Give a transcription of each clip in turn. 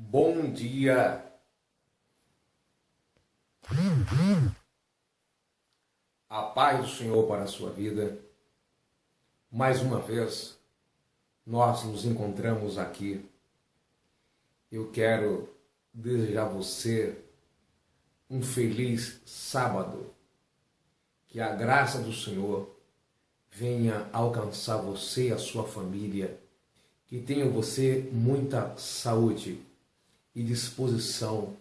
Bom dia. A paz do Senhor para a sua vida. Mais uma vez, nós nos encontramos aqui. Eu quero desejar a você um feliz sábado. Que a graça do Senhor venha alcançar você e a sua família. Que tenha você muita saúde e disposição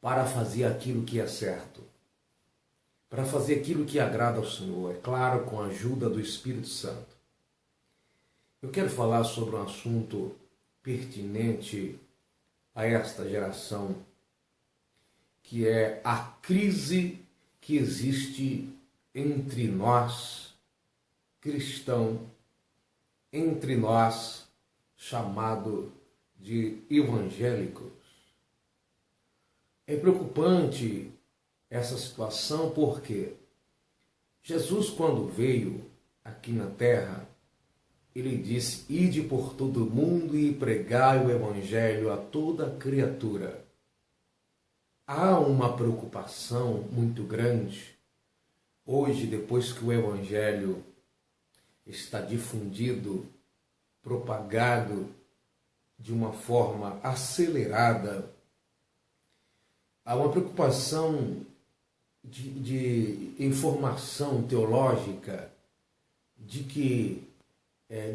para fazer aquilo que é certo, para fazer aquilo que agrada ao Senhor, é claro, com a ajuda do Espírito Santo. Eu quero falar sobre um assunto pertinente a esta geração, que é a crise que existe entre nós, cristãos, entre nós, chamado de evangélicos. É preocupante essa situação porque Jesus, quando veio aqui na terra, ele disse: ide por todo mundo e pregai o evangelho a toda criatura. Há uma preocupação muito grande hoje, depois que o evangelho está difundido, propagado de uma forma acelerada. Há uma preocupação de informação teológica de que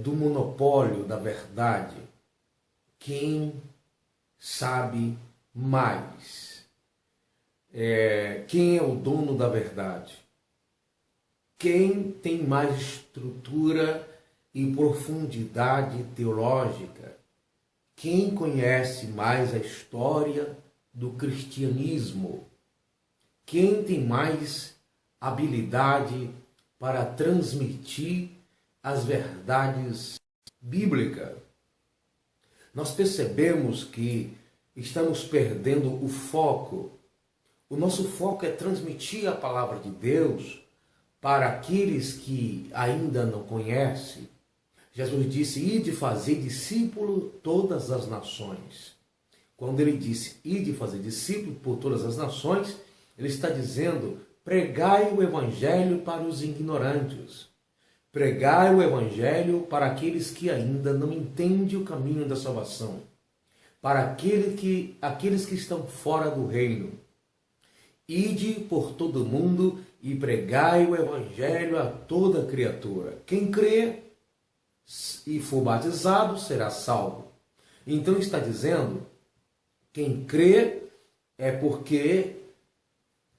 do monopólio da verdade, quem sabe mais, quem é o dono da verdade, quem tem mais estrutura e profundidade teológica, quem conhece mais a história do cristianismo, quem tem mais habilidade para transmitir as verdades bíblicas. Nós percebemos que estamos perdendo o foco. O nosso foco é transmitir a palavra de Deus para aqueles que ainda não conhecem. Jesus disse: ide fazer discípulo todas as nações. Quando ele disse ide fazer discípulo por todas as nações, ele está dizendo: pregai o evangelho para os ignorantes. Pregai o evangelho para aqueles que ainda não entendem o caminho da salvação. Para aqueles que estão fora do reino. Ide por todo mundo e pregai o evangelho a toda criatura. Quem crê e for batizado será salvo. Então está dizendo, quem crê é porque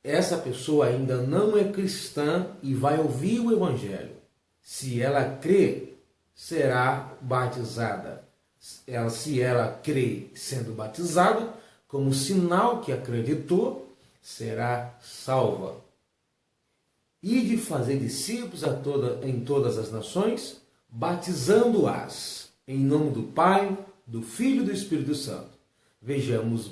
essa pessoa ainda não é cristã e vai ouvir o evangelho. Se ela crê, será batizada. Se ela crê sendo batizada, como sinal que acreditou, será salva. E de fazer discípulos em todas as nações, batizando-as em nome do Pai, do Filho e do Espírito Santo. Vejamos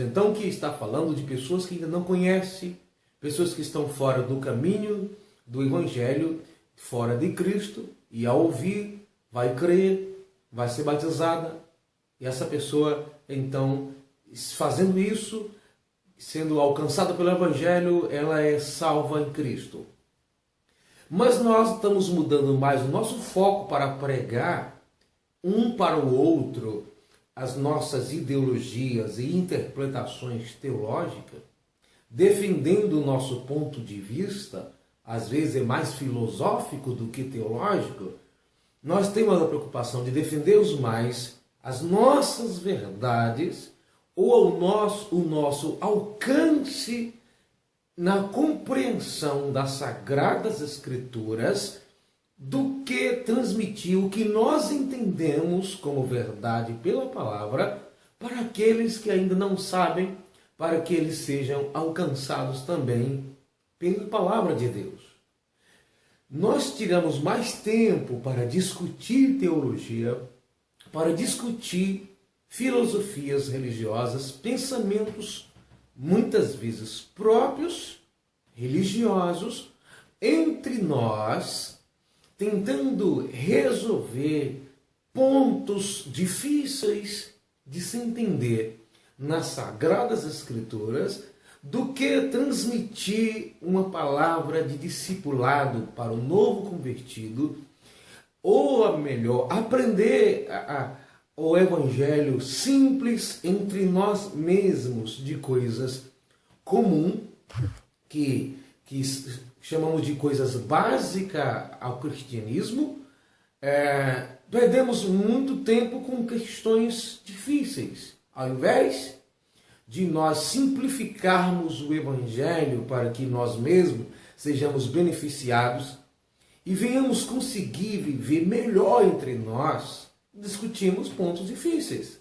então que está falando de pessoas que ainda não conhecem, pessoas que estão fora do caminho do Evangelho, fora de Cristo, e ao ouvir, vai crer, vai ser batizada, e essa pessoa, então, fazendo isso, sendo alcançada pelo Evangelho, ela é salva em Cristo. Mas nós estamos mudando mais o nosso foco para pregar um para o outro as nossas ideologias e interpretações teológicas, defendendo o nosso ponto de vista, às vezes é mais filosófico do que teológico. Nós temos a preocupação de defendermos mais as nossas verdades ou o nosso alcance na compreensão das Sagradas Escrituras do que transmitir o que nós entendemos como verdade pela palavra para aqueles que ainda não sabem, para que eles sejam alcançados também pela palavra de Deus. Nós tiramos mais tempo para discutir teologia, para discutir filosofias religiosas, pensamentos muitas vezes próprios, religiosos, entre nós, tentando resolver pontos difíceis de se entender nas Sagradas Escrituras do que transmitir uma palavra de discipulado para o novo convertido, ou melhor, aprender o Evangelho simples entre nós mesmos, de coisas comuns, que chamamos de coisas básicas ao cristianismo. Perdemos muito tempo com questões difíceis, ao invés de nós simplificarmos o Evangelho para que nós mesmos sejamos beneficiados e venhamos conseguir viver melhor entre nós. Discutimos pontos difíceis,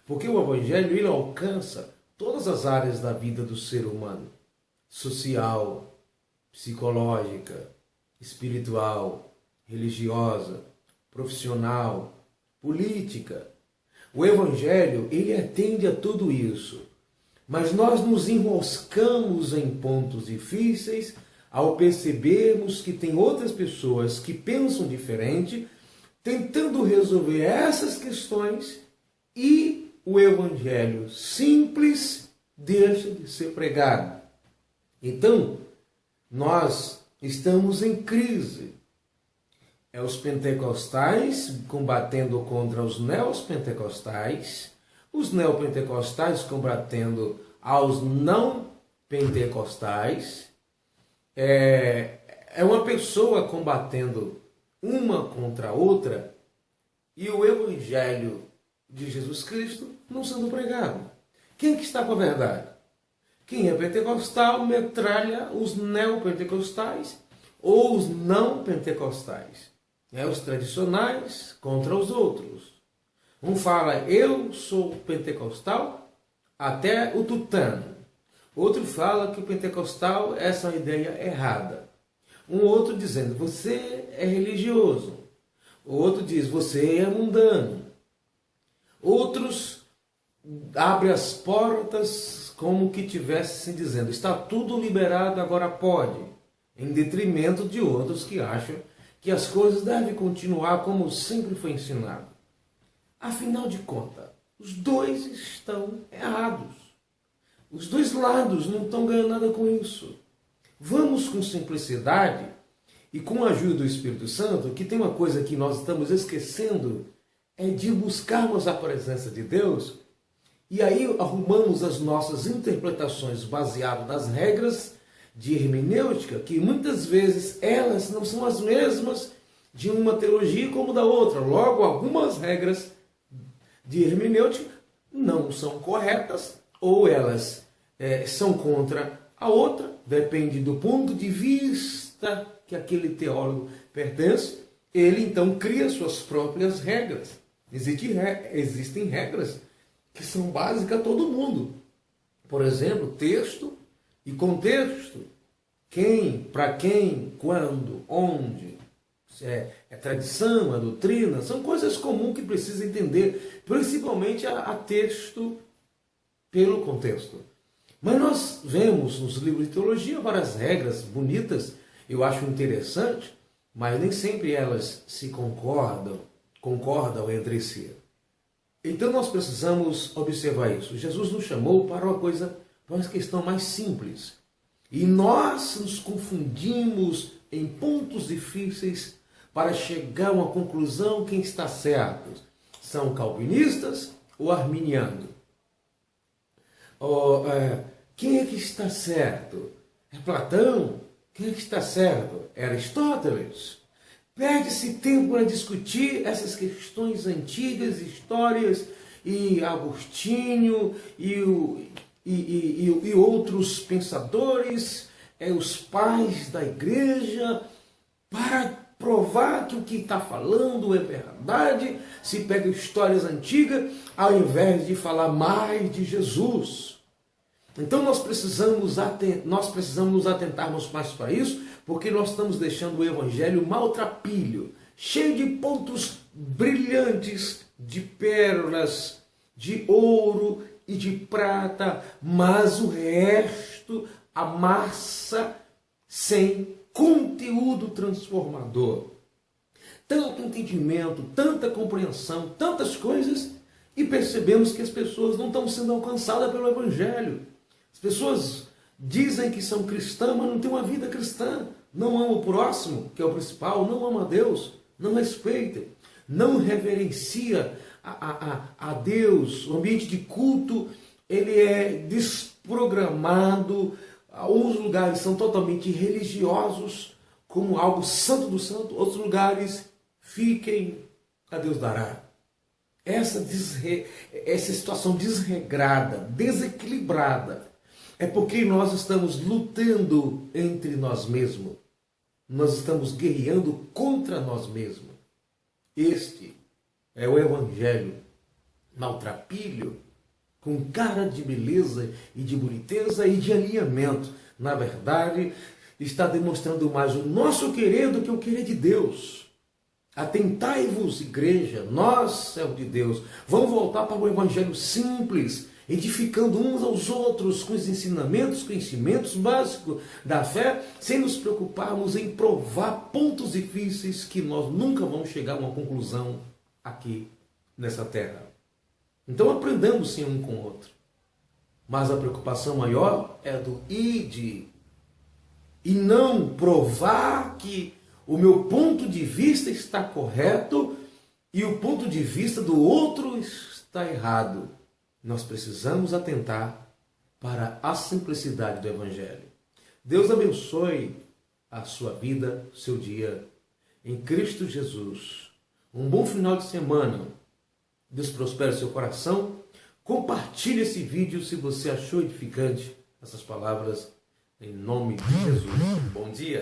porque o Evangelho ele alcança todas as áreas da vida do ser humano: social, psicológica, espiritual, religiosa, profissional, política. O Evangelho ele atende a tudo isso, mas nós nos enroscamos em pontos difíceis ao percebermos que tem outras pessoas que pensam diferente, tentando resolver essas questões, e o Evangelho simples deixa de ser pregado. Então, nós estamos em crise. Os pentecostais combatendo contra os neopentecostais, os neopentecostais combatendo aos não pentecostais. É uma pessoa combatendo uma contra a outra e o Evangelho de Jesus Cristo não sendo pregado. Quem que está com a verdade? Quem é pentecostal metralha os neopentecostais ou os não pentecostais. Os tradicionais contra os outros. Um fala, eu sou pentecostal até o tutano. Outro fala que o pentecostal é essa ideia errada. Um outro dizendo, você é religioso. O outro diz, você é mundano. Outros abrem as portas como que tivessem dizendo, está tudo liberado, agora pode. Em detrimento de outros que acham que as coisas devem continuar como sempre foi ensinado. Afinal de contas, os dois estão errados. Os dois lados não estão ganhando nada com isso. Vamos com simplicidade e com a ajuda do Espírito Santo, que tem uma coisa que nós estamos esquecendo, é de buscarmos a presença de Deus, e aí arrumamos as nossas interpretações baseadas nas regras de hermenêutica, que muitas vezes elas não são as mesmas de uma teologia como da outra. Logo, algumas regras de hermenêutica não são corretas, ou elas são contra a outra, depende do ponto de vista que aquele teólogo pertence. Ele então cria suas próprias regras. Existem regras que são básicas a todo mundo. Por exemplo, texto e contexto. Quem, para quem, quando, onde. É tradição, é doutrina, são coisas comuns que precisa entender, principalmente a texto pelo contexto. Mas nós vemos nos livros de teologia várias regras bonitas, eu acho interessante, mas nem sempre elas se concordam entre si. Então nós precisamos observar isso. Jesus nos chamou para uma questão mais simples. E nós nos confundimos em pontos difíceis para chegar a uma conclusão quem está certo. São calvinistas ou arminianos? Quem é que está certo? É Platão? Quem é que está certo? É Aristóteles? Perde-se tempo para discutir essas questões antigas, histórias, e Agostinho, e outros pensadores, os pais da igreja, para provar que o que está falando é verdade, se pega histórias antigas, ao invés de falar mais de Jesus. Então nós precisamos nos atentarmos mais para isso, porque nós estamos deixando o Evangelho maltrapilho, cheio de pontos brilhantes, de pérolas, de ouro e de prata, mas o resto, a massa, sem conteúdo transformador. Tanto entendimento, tanta compreensão, tantas coisas, E percebemos que as pessoas não estão sendo alcançadas pelo Evangelho. As pessoas dizem que são cristãs, mas não têm uma vida cristã. Não amam o próximo, que é o principal, não ama a Deus, não respeita, não reverencia a Deus. O ambiente de culto, ele é desprogramado. Alguns lugares são totalmente religiosos, como algo santo do santo. Outros lugares, fiquem, a Deus dará. Essa situação desregrada, desequilibrada, é porque nós estamos lutando entre nós mesmos. Nós estamos guerreando contra nós mesmos. Este é o Evangelho maltrapilho, com cara de beleza e de boniteza e de alinhamento. Na verdade, está demonstrando mais o nosso querer do que o querer de Deus. Atentai-vos, igreja, nós, servos de Deus, vamos voltar para o Evangelho simples, edificando uns aos outros com os ensinamentos, conhecimentos básicos da fé, sem nos preocuparmos em provar pontos difíceis que nós nunca vamos chegar a uma conclusão aqui nessa terra. Então aprendamos sim um com o outro. Mas a preocupação maior é do ide, e não provar que o meu ponto de vista está correto e o ponto de vista do outro está errado. Nós precisamos atentar para a simplicidade do Evangelho. Deus abençoe a sua vida, seu dia, em Cristo Jesus. Um bom final de semana. Deus prospere o seu coração. Compartilhe esse vídeo se você achou edificante essas palavras, em nome de Jesus. Bom dia.